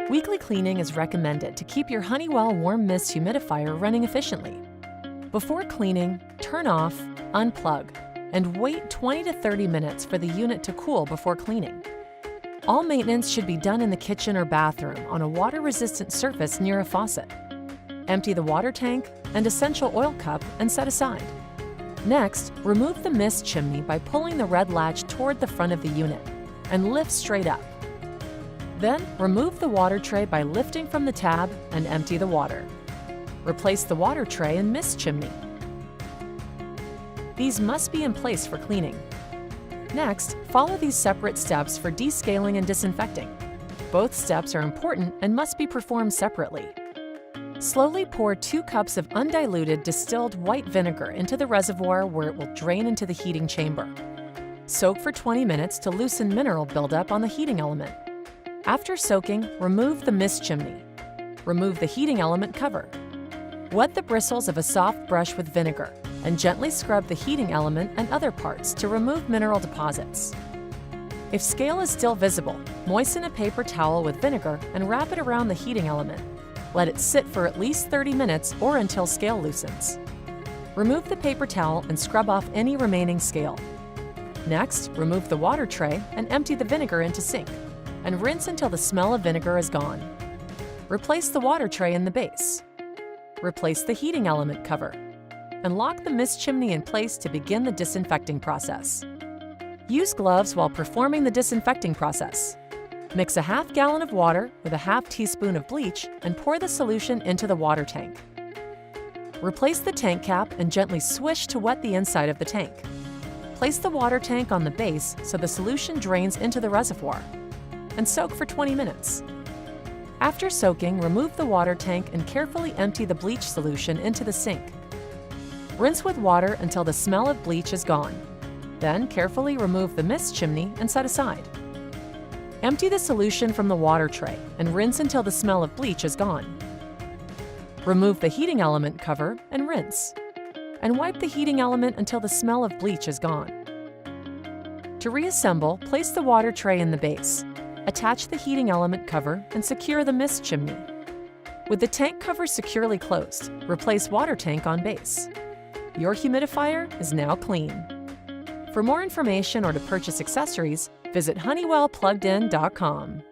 Weekly cleaning is recommended to keep your Honeywell Warm Mist Humidifier running efficiently. Before cleaning, turn off, unplug, and wait 20 to 30 minutes for the unit to cool before cleaning. All maintenance should be done in the kitchen or bathroom on a water-resistant surface near a faucet. Empty the water tank and essential oil cup and set aside. Next, remove the mist chimney by pulling the red latch toward the front of the unit and lift straight up. Then, remove the water tray by lifting from the tab and empty the water. Replace the water tray and mist chimney. These must be in place for cleaning. Next, follow these separate steps for descaling and disinfecting. Both steps are important and must be performed separately. Slowly pour 2 cups of undiluted distilled white vinegar into the reservoir where it will drain into the heating chamber. Soak for 20 minutes to loosen mineral buildup on the heating element. After soaking, remove the mist chimney. Remove the heating element cover. Wet the bristles of a soft brush with vinegar and gently scrub the heating element and other parts to remove mineral deposits. If scale is still visible, moisten a paper towel with vinegar and wrap it around the heating element. Let it sit for at least 30 minutes or until scale loosens. Remove the paper towel and scrub off any remaining scale. Next, remove the water tray and empty the vinegar into sink, and rinse until the smell of vinegar is gone. Replace the water tray in the base. Replace the heating element cover, and lock the mist chimney in place to begin the disinfecting process. Use gloves while performing the disinfecting process. Mix a half gallon of water with a half teaspoon of bleach and pour the solution into the water tank. Replace the tank cap and gently swish to wet the inside of the tank. Place the water tank on the base so the solution drains into the reservoir, and soak for 20 minutes. After soaking, remove the water tank and carefully empty the bleach solution into the sink. Rinse with water until the smell of bleach is gone. Then carefully remove the mist chimney and set aside. Empty the solution from the water tray and rinse until the smell of bleach is gone. Remove the heating element cover and rinse. And wipe the heating element until the smell of bleach is gone. To reassemble, place the water tray in the base. Attach the heating element cover and secure the mist chimney. With the tank cover securely closed, replace water tank on base. Your humidifier is now clean. For more information or to purchase accessories, visit honeywellpluggedin.com.